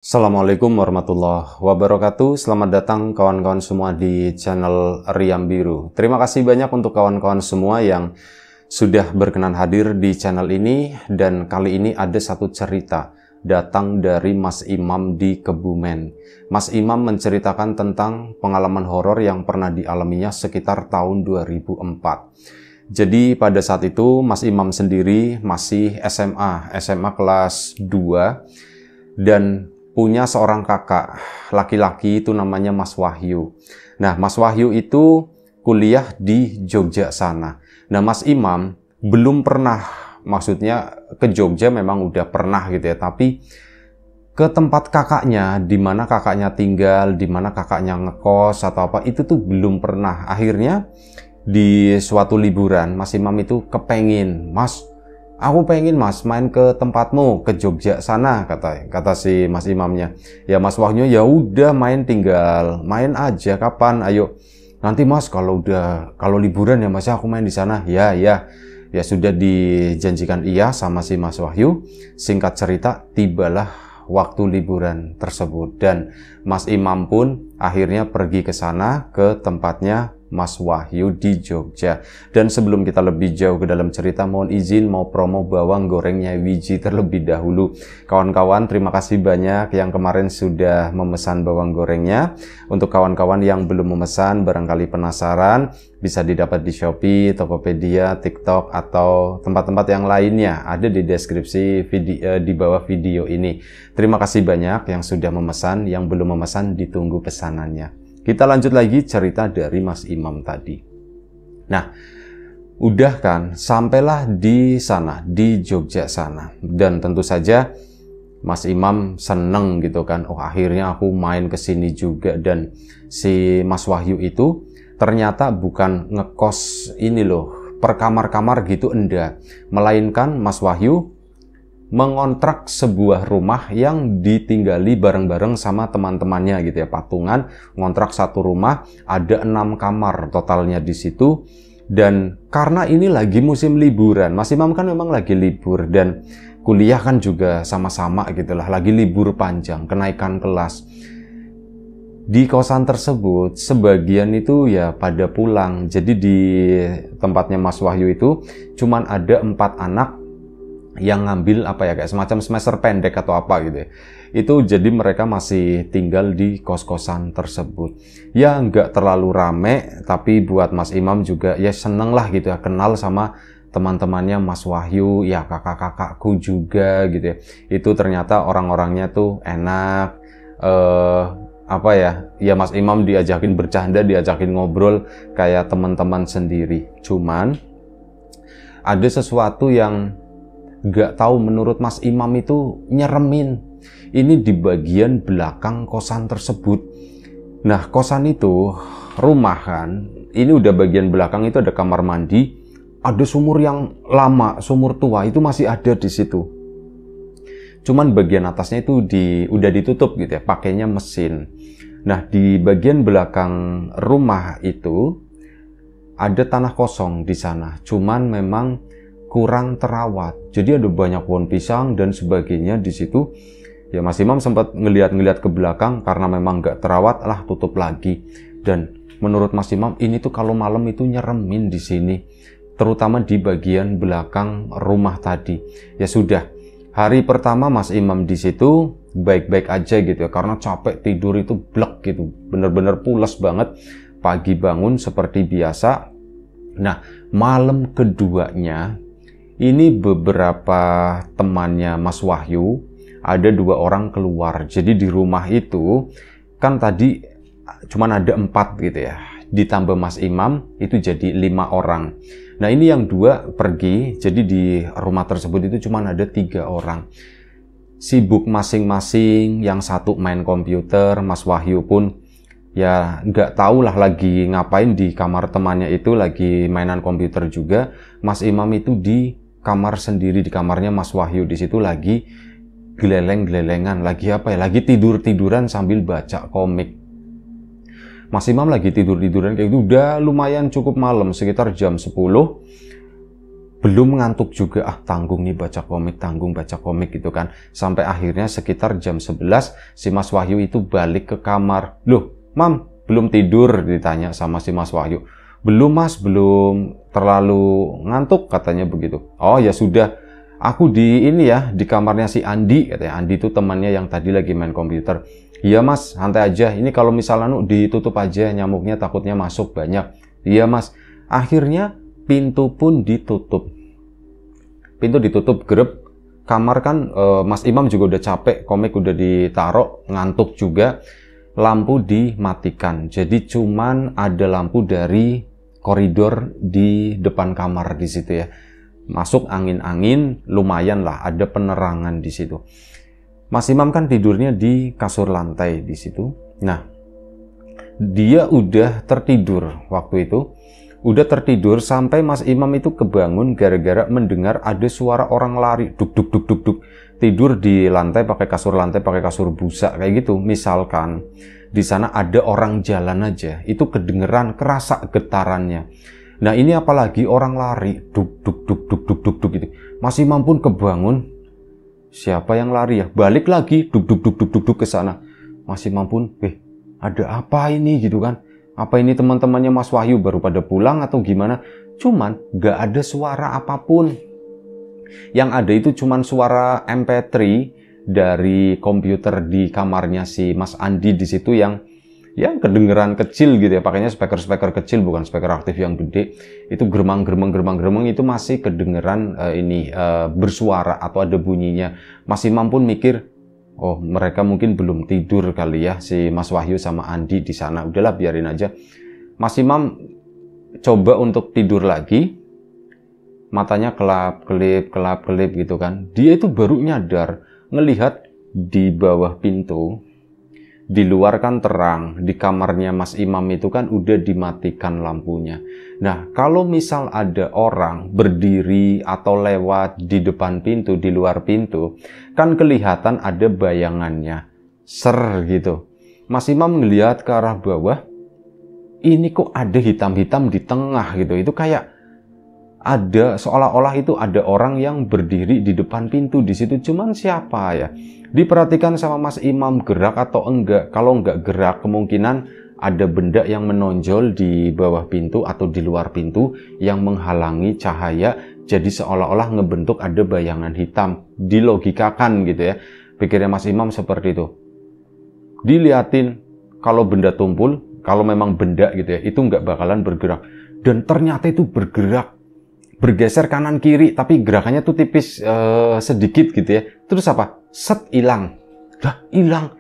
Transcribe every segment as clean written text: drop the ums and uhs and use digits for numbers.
Assalamualaikum warahmatullahi wabarakatuh. Selamat datang kawan-kawan semua di channel Riam Biru. Terima kasih banyak untuk kawan-kawan semua yang sudah berkenan hadir di channel ini. Dan kali ini ada satu cerita datang dari Mas Imam di Kebumen. Mas Imam menceritakan tentang pengalaman horor yang pernah dialaminya sekitar tahun 2004. Jadi pada saat itu Mas Imam sendiri masih SMA kelas 2 dan punya seorang kakak laki-laki, itu namanya Mas Wahyu. Nah, Mas Wahyu itu kuliah di Jogja sana. Nah, Mas Imam belum pernah, maksudnya ke Jogja memang udah pernah gitu ya, tapi ke tempat kakaknya, di mana kakaknya tinggal, di mana kakaknya ngekos atau apa, itu tuh belum pernah. Akhirnya di suatu liburan, Mas Imam itu kepengin, "Mas, aku pengen Mas main ke tempatmu, ke Jogja sana," kata si Mas Imamnya. Ya Mas Wahyu, "Ya udah, tinggal main aja, kapan? Ayo. Nanti Mas kalau liburan ya Mas, aku main di sana." Ya sudah dijanjikan iya sama si Mas Wahyu. Singkat cerita, tibalah waktu liburan tersebut dan Mas Imam pun akhirnya pergi ke sana, ke tempatnya Mas Wahyu di Jogja. Dan sebelum kita lebih jauh ke dalam cerita, mohon izin mau promo bawang gorengnya Wiji terlebih dahulu. Kawan-kawan, terima kasih banyak yang kemarin sudah memesan bawang gorengnya. Untuk kawan-kawan yang belum memesan, barangkali penasaran, bisa didapat di Shopee, Tokopedia, TikTok, atau tempat-tempat yang lainnya. Ada di deskripsi video, di bawah video ini. Terima kasih banyak yang sudah memesan, yang belum memesan ditunggu pesanannya. Kita lanjut lagi cerita dari Mas Imam tadi. Nah, udah kan, sampailah di sana, di Jogja sana. Dan tentu saja Mas Imam seneng gitu kan. Oh, akhirnya aku main ke sini juga. Dan si Mas Wahyu itu ternyata bukan ngekos ini loh, per kamar-kamar gitu, enggak. Melainkan Mas Wahyu mengontrak sebuah rumah yang ditinggali bareng-bareng sama teman-temannya gitu ya, patungan, ngontrak satu rumah, ada 6 kamar totalnya di situ. Dan karena ini lagi musim liburan, Mas Imam kan memang lagi libur dan kuliah kan juga sama-sama gitulah, lagi libur panjang, kenaikan kelas. Di kosan tersebut sebagian itu ya pada pulang. Jadi di tempatnya Mas Wahyu itu cuman ada 4 anak yang ngambil apa ya, kayak semacam semester pendek atau apa gitu ya. Itu jadi mereka masih tinggal di kos-kosan tersebut. Ya nggak terlalu rame, tapi buat Mas Imam juga ya seneng lah gitu ya, kenal sama teman-temannya Mas Wahyu, ya kakak-kakakku juga gitu ya. Itu ternyata orang-orangnya tuh enak, apa ya Mas Imam diajakin bercanda, diajakin ngobrol kayak teman-teman sendiri. Cuman ada sesuatu yang gak tahu menurut Mas Imam itu nyeremin. Ini di bagian belakang kosan tersebut. Nah, kosan itu rumah kan, ini udah bagian belakang itu ada kamar mandi, ada sumur yang lama, sumur tua itu masih ada di situ. Cuman bagian atasnya itu udah ditutup gitu ya, pakainya mesin. Nah, di bagian belakang rumah itu ada tanah kosong di sana. Cuman memang kurang terawat. Jadi ada banyak pohon pisang dan sebagainya di situ. Ya Mas Imam sempat ngeliat-ngeliat ke belakang karena memang nggak terawat, lah tutup lagi. Dan menurut Mas Imam ini tuh kalau malam itu nyeremin di sini, terutama di bagian belakang rumah tadi. Ya sudah, hari pertama Mas Imam di situ baik-baik aja gitu ya, karena capek tidur itu blek gitu, bener-bener pules banget. Pagi bangun seperti biasa. Nah, malam keduanya ini beberapa temannya Mas Wahyu, ada 2 orang keluar. Jadi di rumah itu, kan tadi cuman ada 4 gitu ya. Ditambah Mas Imam, itu jadi 5 orang. Nah ini yang 2 pergi, jadi di rumah tersebut itu cuman ada 3 orang. Sibuk masing-masing, yang satu main komputer, Mas Wahyu pun ya nggak tahu lah lagi ngapain di kamar temannya itu, lagi mainan komputer juga. Mas Imam itu di kamar sendiri, di kamarnya Mas Wahyu, di situ lagi geleleng-gelelengan, lagi apa ya, lagi tidur-tiduran sambil baca komik. Mas Imam lagi tidur-tiduran kayak gitu, udah lumayan cukup malam, sekitar jam 10. belum ngantuk juga, tanggung nih baca komik, tanggung baca komik gitu kan. Sampai akhirnya sekitar jam 11 si Mas Wahyu itu balik ke kamar. Loh, Mam, belum tidur? Ditanya sama si Mas Wahyu. Belum Mas, belum terlalu ngantuk katanya begitu. Oh ya sudah, aku di kamarnya si Andi katanya. Andi itu temannya yang tadi lagi main komputer. Iya Mas, santai aja. Ini kalau misalnya ditutup aja, nyamuknya takutnya masuk banyak. Iya Mas. Akhirnya pintu pun ditutup. Pintu ditutup, grep. Kamar kan Mas Imam juga udah capek, komik udah ditaruh, ngantuk juga. Lampu dimatikan. Jadi cuman ada lampu dari koridor di depan kamar di situ ya. Masuk angin-angin, lumayan lah, ada penerangan di situ. Mas Imam kan tidurnya di kasur lantai di situ. Nah, dia udah tertidur waktu itu. Udah tertidur sampai Mas Imam itu kebangun gara-gara mendengar ada suara orang lari. Duk duk duk duk duk. Tidur di lantai pakai kasur busa kayak gitu. Misalkan di sana ada orang jalan aja, itu kedengeran, kerasa getarannya. Nah ini apalagi orang lari, duk duk duk duk duk duk duk gitu. Mas Imam pun kebangun. Siapa yang lari ya? Balik lagi, duk duk duk duk duk duk ke sana. Mas Imam pun, ada apa ini gitu kan? Apa ini teman-temannya Mas Wahyu baru pada pulang atau gimana? Cuman gak ada suara apapun. Yang ada itu cuman suara MP3 dari komputer di kamarnya si Mas Andi di situ yang kedengeran kecil gitu ya. Pakainya speaker kecil, bukan speaker aktif yang gede. Itu geremang itu masih kedengeran bersuara atau ada bunyinya. Mas Imam pun mikir, oh mereka mungkin belum tidur kali ya si Mas Wahyu sama Andi di sana. Udahlah biarin aja. Mas Imam coba untuk tidur lagi. Matanya kelap-kelip gitu kan. Dia itu baru nyadar ngelihat di bawah pintu, di luar kan terang, di kamarnya Mas Imam itu kan udah dimatikan lampunya. Nah, kalau misal ada orang berdiri atau lewat di depan pintu, di luar pintu, kan kelihatan ada bayangannya. Ser gitu. Mas Imam ngelihat ke arah bawah, ini kok ada hitam-hitam di tengah gitu. Itu kayak ada, seolah-olah itu ada orang yang berdiri di depan pintu di situ. Cuman siapa ya? Diperhatikan sama Mas Imam, gerak atau enggak. Kalau enggak gerak, kemungkinan ada benda yang menonjol di bawah pintu atau di luar pintu yang menghalangi cahaya. Jadi seolah-olah ngebentuk ada bayangan hitam. Dilogikakan gitu ya. Pikirnya Mas Imam seperti itu. Diliatin, kalau benda tumpul, kalau memang benda gitu ya, itu enggak bakalan bergerak. Dan ternyata itu bergerak. Bergeser kanan kiri, tapi gerakannya tuh tipis sedikit gitu ya. Terus apa? Set, hilang. Lah, hilang.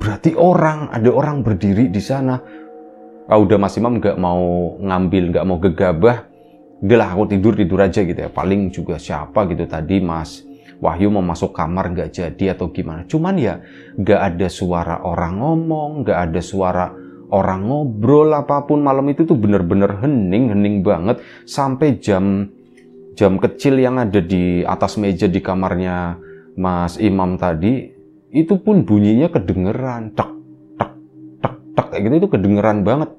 Berarti ada orang berdiri di sana. Udah Mas Imam nggak mau ngambil, nggak mau gegabah. Udahlah aku tidur aja gitu ya. Paling juga siapa gitu tadi Mas Wahyu mau masuk kamar nggak jadi atau gimana. Cuman ya nggak ada suara orang ngomong, nggak ada suara orang ngobrol apapun. Malam itu tuh bener-bener hening banget. Sampai jam kecil yang ada di atas meja di kamarnya Mas Imam tadi, itu pun bunyinya kedengeran. Tak, tak, tak, tak, kayak gitu, itu kedengeran banget.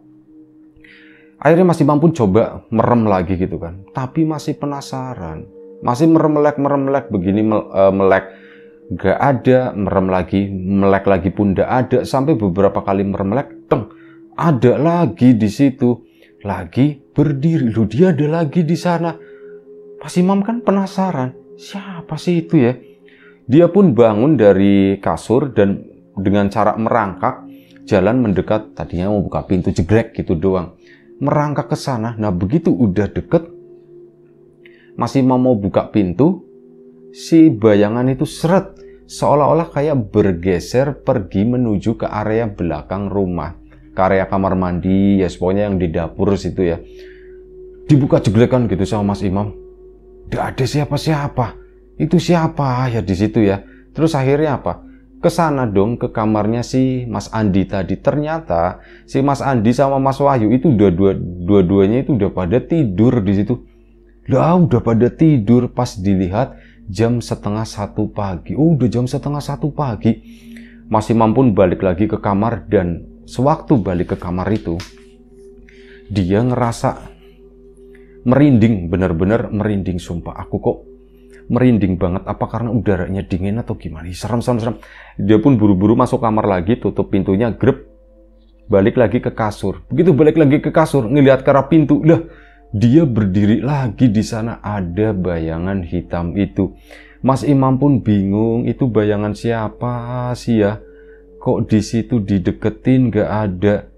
Akhirnya Mas Imam pun coba merem lagi gitu kan. Tapi masih penasaran. Masih merem-melek begini, melek. Gak ada, merem lagi, melek lagi pun gak ada. Sampai beberapa kali merem-melek, ada lagi di situ, lagi berdiri. Loh, dia ada lagi di sana. Mas Imam kan penasaran, siapa sih itu ya? Dia pun bangun dari kasur dan dengan cara merangkak, jalan mendekat. Tadinya mau buka pintu, jegrek gitu doang. Merangkak ke sana. Nah, begitu udah deket, Mas Imam mau buka pintu, si bayangan itu seret, seolah-olah kayak bergeser pergi menuju ke area belakang rumah. Ke area kamar mandi, ya pokoknya yang di dapur situ ya. Dibuka jeglekan gitu sama Mas Imam. Tidak ada siapa-siapa. Itu siapa ya di situ ya. Terus akhirnya apa? Kesana dong ke kamarnya si Mas Andi tadi. Ternyata si Mas Andi sama Mas Wahyu itu dua-duanya itu udah pada tidur di situ. Lah, udah pada tidur. Pas dilihat jam 12:30 pagi. Oh, udah jam 12:30 pagi. Mas Imam pun balik lagi ke kamar dan sewaktu balik ke kamar itu, dia ngerasa merinding, bener-bener merinding, sumpah. Aku kok merinding banget, apa karena udaranya dingin atau gimana? Serem. Dia pun buru-buru masuk kamar lagi, tutup pintunya, grep, balik lagi ke kasur. Begitu balik lagi ke kasur, ngelihat ke arah pintu, lah dia berdiri lagi di sana, ada bayangan hitam itu. Mas Imam pun bingung, itu bayangan siapa sih ya? Kok di situ dideketin gak ada?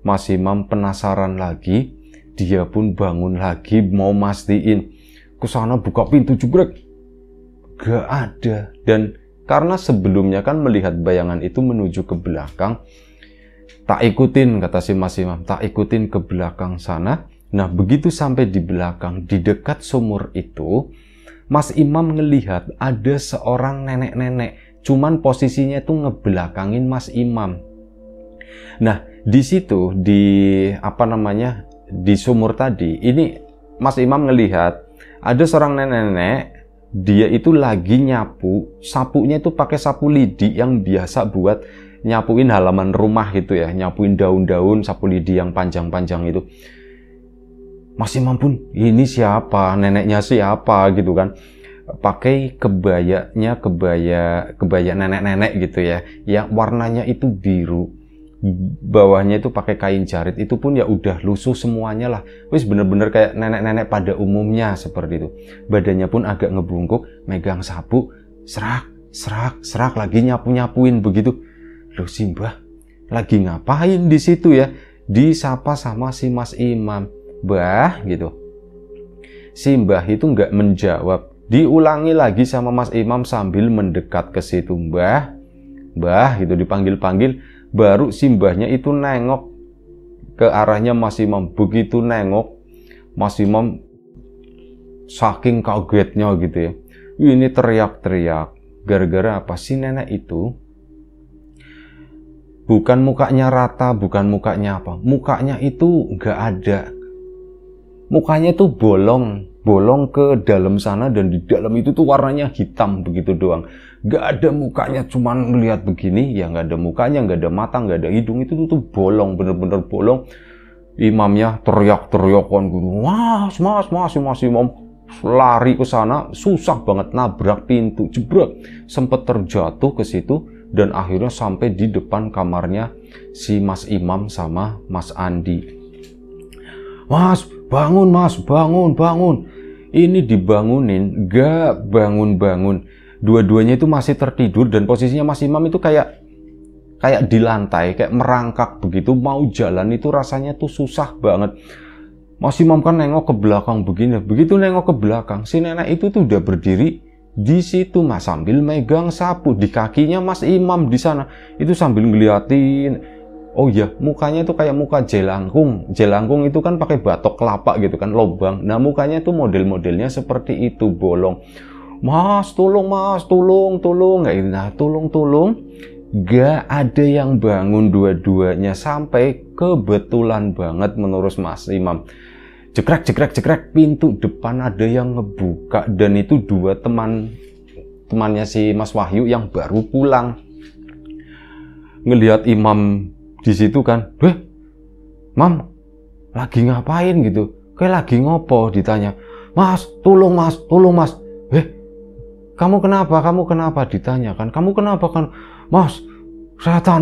Mas Imam penasaran lagi, dia pun bangun lagi mau mastiin. Ke sana buka pintu jegrek, gak ada. Dan karena sebelumnya kan melihat bayangan itu menuju ke belakang, tak ikutin, kata si Mas Imam, tak ikutin ke belakang sana. Nah begitu sampai di belakang, di dekat sumur itu, Mas Imam ngelihat ada seorang nenek-nenek, cuman posisinya itu ngebelakangin Mas Imam. Nah di situ, di sumur tadi, ini Mas Imam ngelihat ada seorang nenek-nenek, dia itu lagi nyapu, sapunya itu pakai sapu lidi yang biasa buat nyapuin halaman rumah gitu ya, nyapuin daun-daun, sapu lidi yang panjang-panjang itu. Mas Imam pun, ini siapa, neneknya siapa gitu kan, pakai kebaya nenek-nenek gitu ya, yang warnanya itu biru, bawahnya itu pakai kain jarit, itu pun ya udah lusuh semuanya lah, wis bener-bener kayak nenek-nenek pada umumnya seperti itu. Badannya pun agak ngebungkuk, megang sapu, serak lagi nyapu-nyapuin begitu. Loh Simbah lagi ngapain di situ ya? Disapa sama si Mas Imam, Mbah gitu. Simbah itu nggak menjawab, diulangi lagi sama Mas Imam sambil mendekat ke situ, Mbah gitu, dipanggil-panggil. Baru simbahnya itu nengok ke arahnya Mas Imam. Begitu nengok, Mas Imam saking kagetnya gitu ya, ini teriak-teriak. Gara-gara apa? Si nenek itu bukan mukanya rata, bukan mukanya apa, mukanya itu nggak ada. Mukanya itu bolong ke dalam sana, dan di dalam itu tuh warnanya hitam begitu doang. Gak ada mukanya, cuman ngelihat begini ya, nggak ada mukanya, nggak ada mata, nggak ada hidung, itu tuh bolong, bener-bener bolong. Imamnya teriak-teriakan gitu, mas Imam lari ke sana, susah banget nabrak pintu, jebrak, sempet terjatuh ke situ, dan akhirnya sampai di depan kamarnya si Mas Imam sama Mas Andi. Mas, bangun mas, bangun. Ini dibangunin, gak bangun-bangun. Dua-duanya itu masih tertidur, dan posisinya Mas Imam itu kayak di lantai, kayak merangkak begitu, mau jalan itu rasanya tuh susah banget. Mas Imam kan nengok ke belakang begini, begitu nengok ke belakang, si nenek itu tuh udah berdiri di situ mas, sambil megang sapu. Di kakinya Mas Imam di sana, itu sambil ngeliatin. Oh iya, mukanya tuh kayak muka jelangkung. Jelangkung itu kan pakai batok kelapa gitu kan, lobang. Nah mukanya tuh model-modelnya seperti itu, bolong. Mas, tolong mas, tolong. Nah, tolong. Gak ada yang bangun dua-duanya, sampai kebetulan banget menurut Mas Imam. Jekrek, pintu depan ada yang ngebuka, dan itu dua temannya si Mas Wahyu yang baru pulang. Ngelihat Imam di situ kan, Mam, lagi ngapain gitu? Kayak lagi ngopo, ditanya. Mas, tolong mas. Kamu kenapa? Ditanya kan, kamu kenapa kan? Mas, setan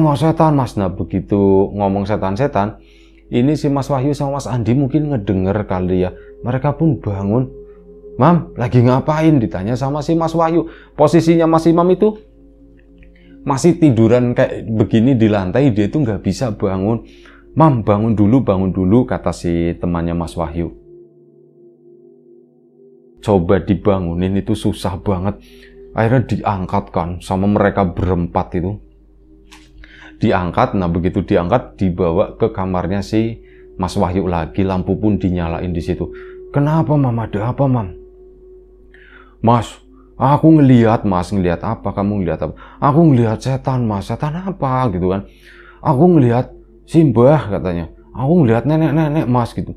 mas. Nah begitu ngomong setan, ini si Mas Wahyu sama Mas Andi mungkin ngedenger kali ya. Mereka pun bangun. Mam, lagi ngapain? Ditanya sama si Mas Wahyu. Posisinya Mas Imam itu masih tiduran kayak begini di lantai, dia itu nggak bisa bangun. Mam, bangun dulu, kata si temannya Mas Wahyu. Coba dibangunin itu susah banget. Akhirnya diangkat kan sama mereka berempat itu. Diangkat, nah begitu diangkat dibawa ke kamarnya si Mas Wahyu lagi, lampu pun dinyalain di situ. Kenapa Mam, ada apa Mam? Mas, aku ngelihat mas. Ngelihat apa? Kamu ngelihat apa? Aku ngelihat setan mas. Setan apa gitu kan? Aku ngelihat Simbah katanya. Aku ngelihat nenek-nenek mas gitu.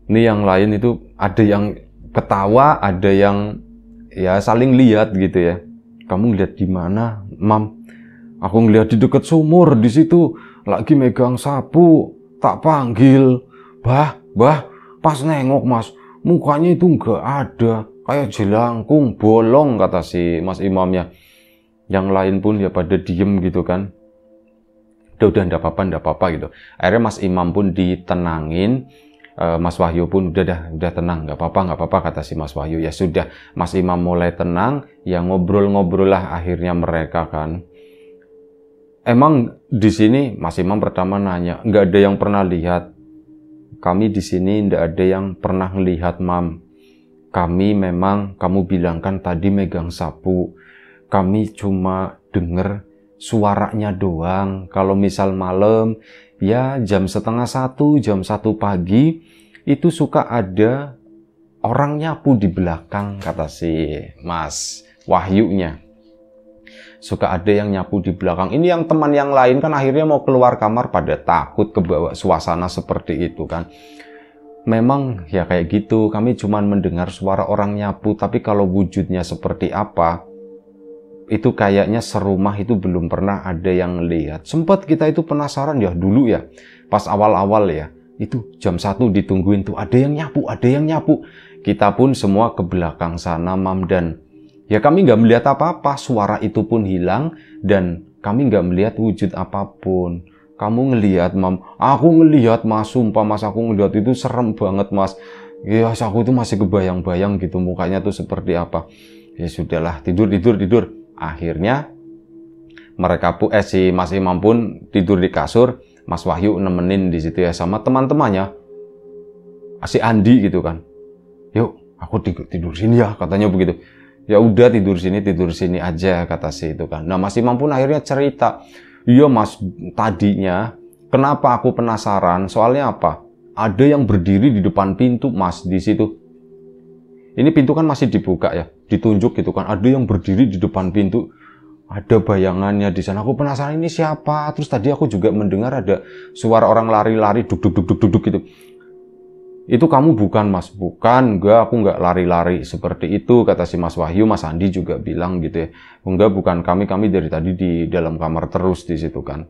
Ini yang lain itu ada yang ketawa, ada yang ya saling lihat gitu ya. Kamu ngelihat di mana, Mam? Aku ngelihat di dekat sumur di situ, lagi megang sapu. Tak panggil, bah, Pas nengok Mas, mukanya itu nggak ada, kayak jelangkung, bolong kata si Mas Imamnya. Yang lain pun ya pada diem gitu kan. Udah ndak apa-apa gitu. Akhirnya Mas Imam pun ditenangin, Mas Wahyu pun udah tenang, nggak apa-apa kata si Mas Wahyu. Ya sudah, Mas Imam mulai tenang, ya ngobrol-ngobrol lah akhirnya mereka kan. Emang di sini Mas Imam pertama nanya, nggak ada yang pernah lihat. Kami di sini nggak ada yang pernah melihat, Mam. Kami memang, kamu bilang kan tadi megang sapu. Kami cuma denger suaranya doang. Kalau misal malam, ya jam 12:30, jam 1 pagi, itu suka ada orang nyapu di belakang, kata si Mas Wahyunya. Suka ada yang nyapu di belakang. Ini yang teman yang lain kan akhirnya mau keluar kamar pada takut kebawa suasana seperti itu kan. Memang ya kayak gitu, kami cuma mendengar suara orang nyapu, tapi kalau wujudnya seperti apa, itu kayaknya serumah itu belum pernah ada yang lihat. Sempat kita itu penasaran ya dulu ya, pas awal-awal ya, itu jam 1 ditungguin tuh, ada yang nyapu. Kita pun semua ke belakang sana, Mam, dan ya kami nggak melihat apa-apa, suara itu pun hilang, dan kami nggak melihat wujud apapun. Kamu ngelihat, Mam? Aku ngelihat, Mas, sumpah Mas, aku ngelihat itu serem banget, Mas. Ya, aku itu masih kebayang-bayang gitu, mukanya tuh seperti apa. Ya sudahlah, tidur. Akhirnya mereka pun si Mas Imam pun tidur di kasur, Mas Wahyu nemenin di situ ya sama teman-temannya. Si Andi gitu kan. Yuk, aku tidur sini ya, katanya begitu. Ya udah tidur sini aja, kata si itu kan. Nah, Mas Imam pun akhirnya cerita, iya Mas, tadinya kenapa aku penasaran, soalnya apa? Ada yang berdiri di depan pintu, Mas, di situ. Ini pintu kan masih dibuka ya, ditunjuk gitu kan. Ada yang berdiri di depan pintu, ada bayangannya di sana. Aku penasaran ini siapa. Terus tadi aku juga mendengar ada suara orang lari-lari, duk gitu. Itu kamu bukan, Mas? Bukan, enggak, aku enggak lari-lari seperti itu, kata si Mas Wahyu. Mas Andi juga bilang gitu ya. Enggak, bukan kami dari tadi di dalam kamar terus di situ kan.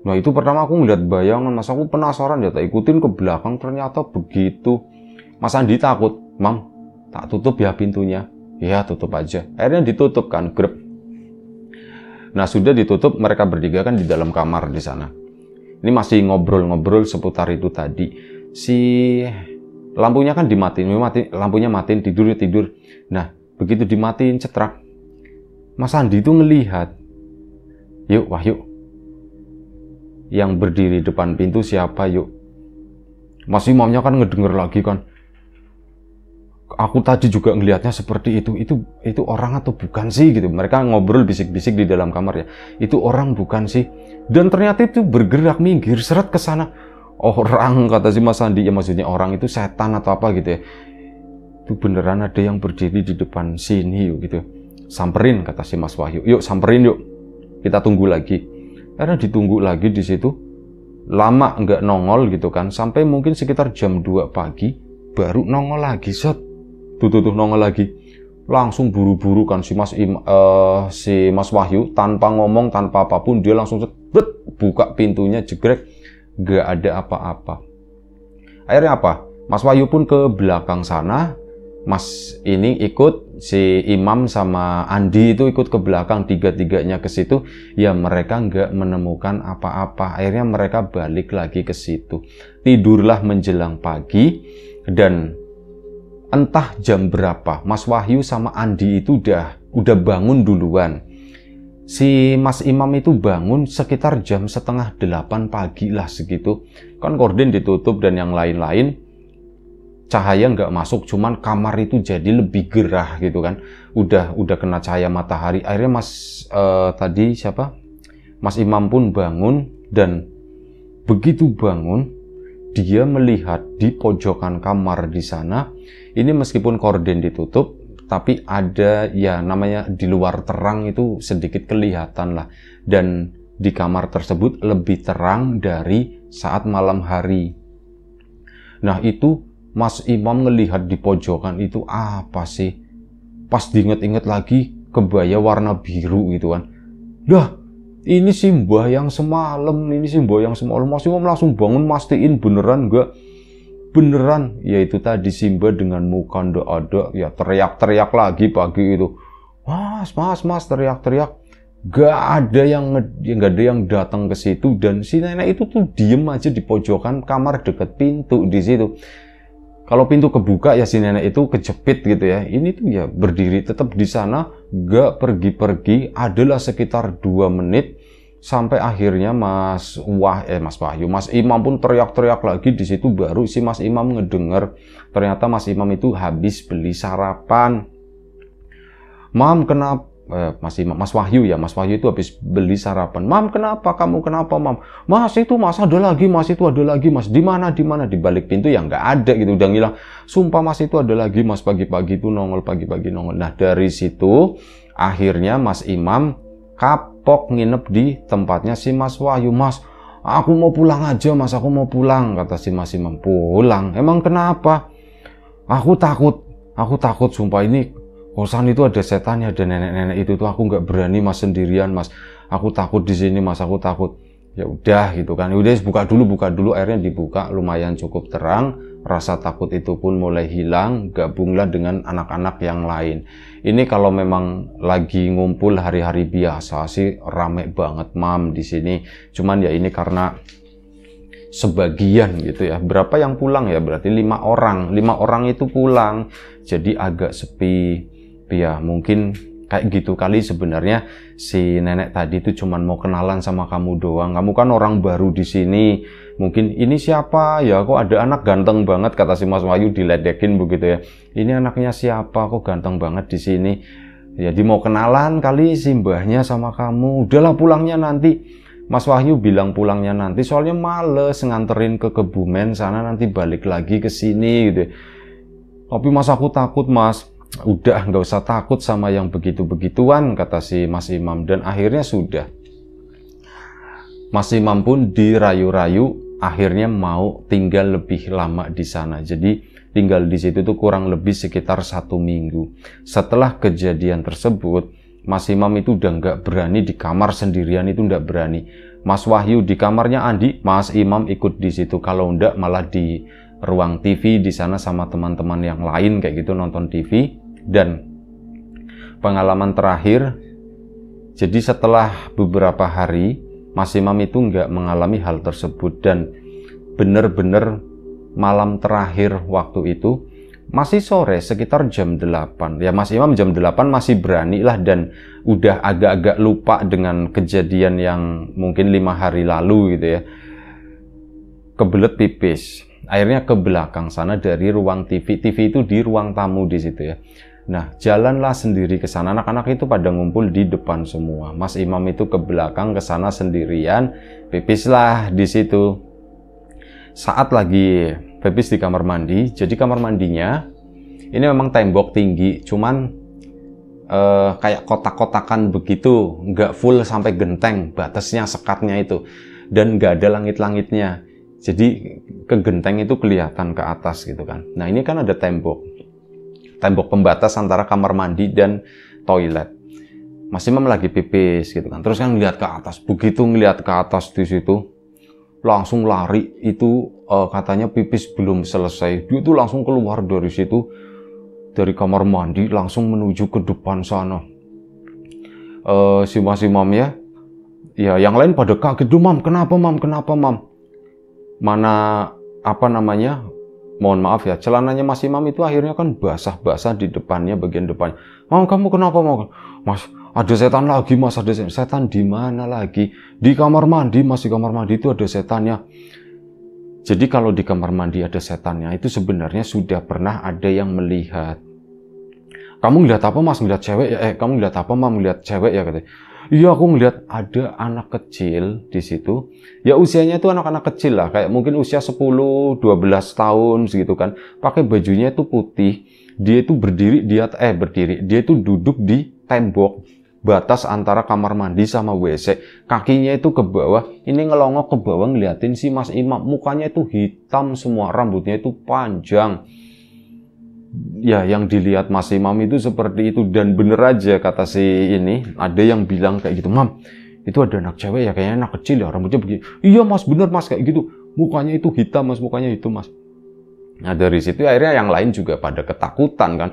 Nah, itu pertama aku ngeliat bayangan, Mas. Aku penasaran ya, tak ikutin ke belakang, ternyata begitu. Mas Andi takut, Mam, tak tutup ya pintunya. Ya, tutup aja. Akhirnya ditutup kan, grep. Nah, sudah ditutup, mereka bertiga kan di dalam kamar di sana. Ini masih ngobrol-ngobrol seputar itu tadi. Si lampunya kan dimatiin, lampunya matiin, tidur. Nah, begitu dimatiin cetrak, Mas Andi itu ngelihat, yuk Wahyu, yang berdiri depan pintu siapa yuk. Mas Imamnya kan ngedenger lagi kan, aku tadi juga ngelihatnya seperti itu orang atau bukan sih gitu. Mereka ngobrol bisik-bisik di dalam kamar ya, itu orang bukan sih. Dan ternyata itu bergerak minggir seret ke sana. Orang, kata si Mas Andi, ya maksudnya orang itu setan atau apa gitu ya. Itu beneran ada yang berdiri di depan sini yuk gitu. Samperin, kata si Mas Wahyu. Yuk samperin yuk. Kita tunggu lagi. Karena ditunggu lagi di situ. Lama nggak nongol gitu kan. Sampai mungkin sekitar jam 2 pagi baru nongol lagi. Set. Tuh nongol lagi. Langsung buru-buru kan si Mas Wahyu tanpa ngomong, tanpa apapun, dia langsung buka pintunya, jegrek. Gak ada apa-apa. Akhirnya apa? Mas Wahyu pun ke belakang sana. Mas ini ikut, si Imam sama Andi itu ikut ke belakang, tiga-tiganya ke situ. Ya mereka nggak menemukan apa-apa. Akhirnya mereka balik lagi ke situ. Tidurlah menjelang pagi. Dan entah jam berapa, Mas Wahyu sama Andi itu udah bangun duluan. Si Mas Imam itu bangun sekitar jam 7:30 pagi lah segitu. Kan gorden ditutup dan yang lain-lain. Cahaya nggak masuk, cuman kamar itu jadi lebih gerah gitu kan. Udah kena cahaya matahari. Akhirnya Mas Imam pun bangun, dan begitu bangun, dia melihat di pojokan kamar di sana. Ini meskipun gorden ditutup, tapi ada ya namanya di luar terang itu sedikit kelihatan lah. Dan di kamar tersebut lebih terang dari saat malam hari. Nah itu Mas Imam ngelihat di pojokan itu apa sih? Pas diinget-inget lagi, kebaya warna biru gitu kan. Dah, ini sih mbah yang semalam, Mas Imam langsung bangun, mastiin beneran enggak. beneran, yaitu tadi Simba dengan muka ndak ada, ya teriak-teriak lagi pagi itu. Mas, teriak-teriak. Gak ada yang datang ke situ, dan si nenek itu tuh diem aja di pojokan kamar deket pintu di situ. Kalau pintu kebuka ya si nenek itu kejepit gitu ya. Ini tuh ya berdiri tetap di sana, gak pergi-pergi. Adalah sekitar 2 menit sampai akhirnya Mas Imam pun teriak-teriak lagi di situ. Baru si Mas Imam ngedenger ternyata Mas Imam itu habis beli sarapan. Mam, kenapa? Mas Wahyu itu habis beli sarapan. Mam, kenapa? Kamu kenapa, Mam? Mas, itu Mas ada lagi, Mas itu ada lagi, Mas. Di mana? Di balik pintu yang nggak ada gitu, udah ngilang. Sumpah Mas itu ada lagi, Mas, pagi-pagi itu nongol, pagi-pagi nongol. Nah, dari situ akhirnya Mas Imam kapok nginep di tempatnya si Mas Wahyu. Mas, aku mau pulang aja, Mas, aku mau pulang, kata si Mas Imam. Pulang? Emang kenapa? Aku takut, sumpah ini kosan itu ada setannya, ada nenek-nenek itu tuh, aku nggak berani Mas sendirian, Mas. Aku takut di sini, Mas, aku takut. Ya udah gitu kan. Udah buka dulu, akhirnya dibuka, lumayan cukup terang. Rasa takut itu pun mulai hilang, gabunglah dengan anak-anak yang lain. Ini kalau memang lagi ngumpul hari-hari biasa sih rame banget, Mam, di sini. Cuman ya ini karena sebagian gitu ya. Berapa yang pulang ya? Berarti 5 orang. 5 orang itu pulang. Jadi agak sepi. Ya mungkin kayak gitu kali sebenarnya si nenek tadi itu cuman mau kenalan sama kamu doang. Kamu kan orang baru di sini. Mungkin ini siapa ya? Kok ada anak ganteng banget, kata si Mas Wahyu diledekin begitu ya. Ini anaknya siapa? Kok ganteng banget di sini? Jadi mau kenalan kali si mbahnya sama kamu. Udahlah pulangnya nanti. Mas Wahyu bilang pulangnya nanti soalnya males nganterin ke Kebumen sana, nanti balik lagi ke sini gitu. Tapi Mas, aku takut, Mas. Udah nggak usah takut sama yang begitu-begituan, kata si Mas Imam. Dan akhirnya sudah, Mas Imam pun dirayu-rayu akhirnya mau tinggal lebih lama di sana. Jadi tinggal di situ tuh kurang lebih sekitar 1 minggu. Setelah kejadian tersebut, Mas Imam itu udah nggak berani di kamar sendirian, itu nggak berani. Mas Wahyu di kamarnya Andi, Mas Imam ikut di situ. Kalau nggak malah di ruang TV di sana sama teman-teman yang lain kayak gitu, nonton TV. Dan pengalaman terakhir, jadi setelah beberapa hari Mas Imam itu nggak mengalami hal tersebut, dan bener-bener malam terakhir waktu itu masih sore sekitar jam 8 ya. Mas Imam jam 8 masih berani lah, dan udah agak-agak lupa dengan kejadian yang mungkin 5 hari lalu gitu ya. Kebelet pipis, akhirnya ke belakang sana dari ruang TV itu di ruang tamu di situ ya. Nah, jalanlah sendiri ke sana. Anak-anak itu pada ngumpul di depan semua. Mas Imam itu ke belakang ke sana sendirian, pipislah di situ. Saat lagi pipis di kamar mandi, jadi kamar mandinya ini memang tembok tinggi, cuman kayak kotak-kotakan begitu, nggak full sampai genteng, batasnya sekatnya itu, dan nggak ada langit-langitnya. Jadi ke genteng itu kelihatan ke atas gitu kan. Nah, ini kan ada tembok pembatas antara kamar mandi dan toilet. Mas Imam lagi pipis gitu kan. Terus kan ngeliat ke atas. Begitu ngeliat ke atas di situ, langsung lari. Itu katanya pipis belum selesai. Dia tuh langsung keluar dari situ, dari kamar mandi, langsung menuju ke depan sana. Si Mas Imam ya, yang lain pada kaget. Mam, kenapa Mam? Mana mohon maaf ya, celananya Mas Imam itu akhirnya kan basah-basah di depannya, bagian depannya. Mam, kamu kenapa, Mam? Mas, ada setan lagi, Mas. Ada setan di mana lagi? Di kamar mandi, Mas. Di kamar mandi itu ada setannya. Jadi kalau di kamar mandi ada setannya, itu sebenarnya sudah pernah ada yang melihat. Kamu ngeliat apa, Mas? Ngeliat cewek ya? Kamu ngeliat apa, Mam? Ngeliat cewek ya, katanya. Iya, aku ngeliat ada anak kecil di situ. Ya usianya itu anak-anak kecil lah, kayak mungkin usia 10-12 tahun segitu kan. Pakai bajunya itu putih. Dia itu dia itu duduk di tembok batas antara kamar mandi sama WC. Kakinya itu ke bawah, ini ngelongok ke bawah ngeliatin si Mas Imam. Mukanya itu hitam semua, rambutnya itu panjang. Ya, yang dilihat Mas Imam itu seperti itu. Dan bener aja kata si ini, ada yang bilang kayak gitu, Mam, itu ada anak cewek ya, kayaknya anak kecil ya, rambutnya begini. Iya Mas, bener Mas, kayak gitu. Mukanya itu hitam Mas, mukanya itu Mas. Nah dari situ akhirnya yang lain juga pada ketakutan kan.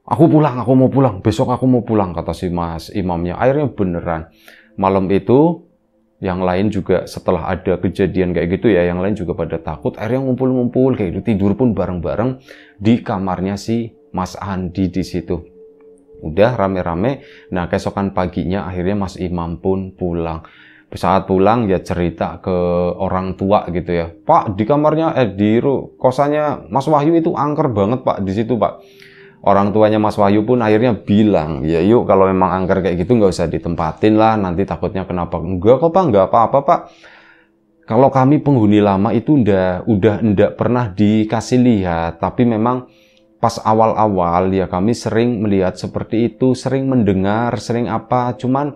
Aku mau pulang, besok aku mau pulang, kata si mas imamnya. Akhirnya beneran. Malam itu yang lain juga setelah ada kejadian kayak gitu ya, yang lain juga pada takut. Akhirnya ngumpul-ngumpul kayak gitu, tidur pun bareng-bareng di kamarnya si Mas Andi di situ. Udah rame-rame. Nah keesokan paginya akhirnya Mas Imam pun pulang. Saat pulang ya cerita ke orang tua gitu ya. Pak, di kamarnya di kosannya Mas Wahyu itu angker banget Pak di situ Pak. Orang tuanya Mas Wahyu pun akhirnya bilang, ya yuk kalau memang angker kayak gitu nggak usah ditempatin lah, nanti takutnya kenapa. Enggak kok Pak, nggak apa-apa Pak. Kalau kami penghuni lama itu udah ndak pernah dikasih lihat, tapi memang pas awal-awal ya kami sering melihat seperti itu, sering mendengar, sering apa, cuman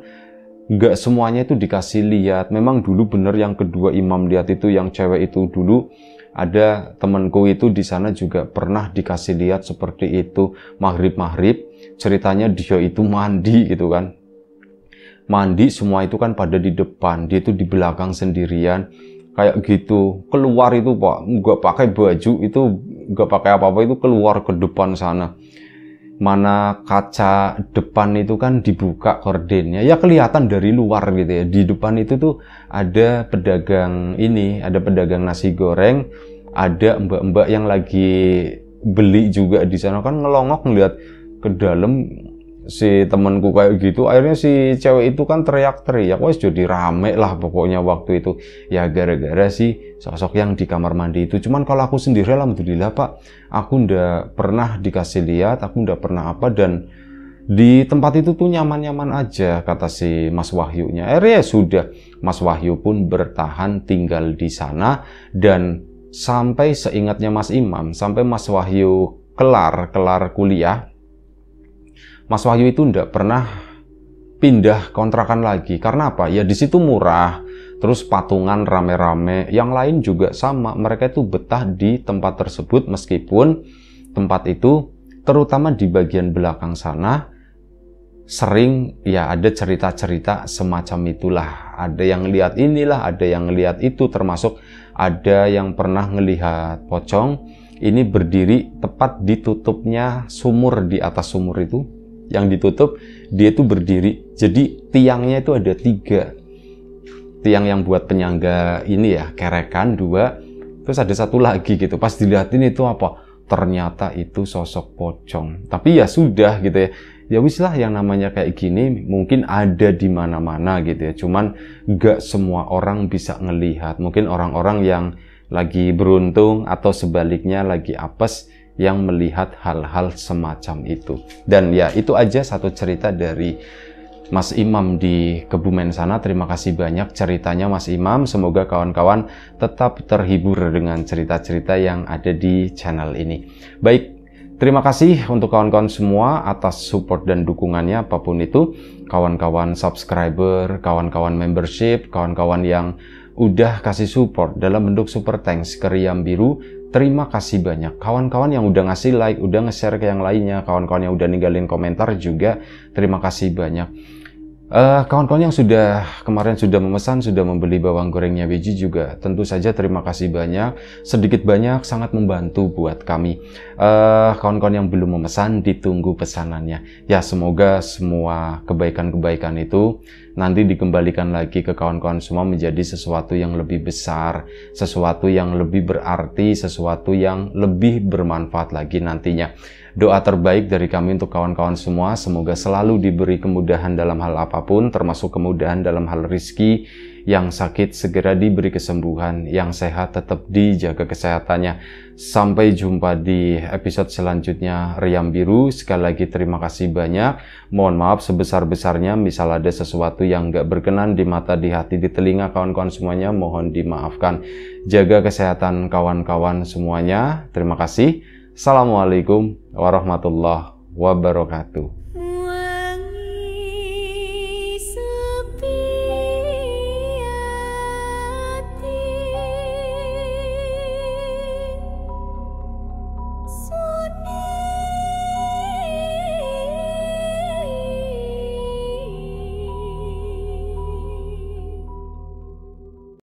nggak semuanya itu dikasih lihat. Memang dulu bener yang kedua imam lihat itu, yang cewek itu dulu. Ada temanku itu di sana juga pernah dikasih lihat seperti itu. Maghrib ceritanya dia itu mandi gitu kan. Mandi semua itu kan pada di depan, dia itu di belakang sendirian kayak gitu. Keluar itu Pak, nggak pakai baju itu, nggak pakai apa-apa, itu keluar ke depan sana. Mana kaca depan itu kan dibuka kordennya, ya kelihatan dari luar gitu ya. Di depan itu tuh ada pedagang ada pedagang nasi goreng, ada mbak-mbak yang lagi beli juga di sana kan, ngelongok ngeliat ke dalam. Si temanku kayak gitu, akhirnya si cewek itu kan teriak-teriak, wes jadi rame lah pokoknya waktu itu. Ya gara-gara si sosok yang di kamar mandi itu. Cuman kalau aku sendiri alhamdulillah Pak, aku ndak pernah dikasih lihat, aku ndak pernah apa, dan di tempat itu tuh nyaman-nyaman aja kata si Mas Wahyunya. Akhirnya sudah, Mas Wahyu pun bertahan tinggal di sana, dan sampai seingatnya Mas Imam, sampai Mas Wahyu kelar kuliah, Mas Wahyu itu ndak pernah pindah kontrakan lagi. Karena apa? Ya di situ murah, terus patungan rame-rame. Yang lain juga sama, mereka itu betah di tempat tersebut meskipun tempat itu, terutama di bagian belakang sana, sering ya ada cerita-cerita semacam itulah. Ada yang lihat inilah, ada yang lihat itu, termasuk ada yang pernah ngelihat pocong ini berdiri tepat ditutupnya sumur, di atas sumur itu yang ditutup, dia itu berdiri. Jadi tiangnya itu ada 3 tiang yang buat penyangga ini ya, kerekan 2, terus ada 1 lagi gitu. Pas dilihatin itu apa? Ternyata itu sosok pocong. Tapi ya sudah gitu ya. Ya wis lah, yang namanya kayak gini mungkin ada di mana-mana gitu ya. Cuman nggak semua orang bisa ngelihat. Mungkin orang-orang yang lagi beruntung atau sebaliknya lagi apes yang melihat hal-hal semacam itu. Dan ya itu aja satu cerita dari Mas Imam di Kebumen sana. Terima kasih banyak ceritanya Mas Imam. Semoga kawan-kawan tetap terhibur dengan cerita-cerita yang ada di channel ini. Baik, terima kasih untuk kawan-kawan semua atas support dan dukungannya apapun itu. Kawan-kawan subscriber, kawan-kawan membership, kawan-kawan yang udah kasih support dalam bentuk super thanks ke Riam Biru. Terima kasih banyak. Kawan-kawan yang udah ngasih like, udah nge-share ke yang lainnya, kawan-kawan yang udah ninggalin komentar juga, terima kasih banyak. Kawan-kawan yang kemarin sudah memesan, sudah membeli bawang gorengnya Beji juga, tentu saja terima kasih banyak. Sedikit banyak sangat membantu buat kami. Kawan-kawan yang belum memesan, ditunggu pesanannya. Ya semoga semua kebaikan-kebaikan itu nanti dikembalikan lagi ke kawan-kawan semua menjadi sesuatu yang lebih besar, sesuatu yang lebih berarti, sesuatu yang lebih bermanfaat lagi nantinya. Doa terbaik dari kami untuk kawan-kawan semua, semoga selalu diberi kemudahan dalam hal apapun, termasuk kemudahan dalam hal rizki. Yang sakit segera diberi kesembuhan, yang sehat tetap dijaga kesehatannya. Sampai jumpa di episode selanjutnya Riam Biru. Sekali lagi terima kasih banyak. Mohon maaf sebesar-besarnya misal ada sesuatu yang nggak berkenan di mata, di hati, di telinga kawan-kawan semuanya, mohon dimaafkan. Jaga kesehatan kawan-kawan semuanya. Terima kasih. Assalamualaikum warahmatullahi wabarakatuh.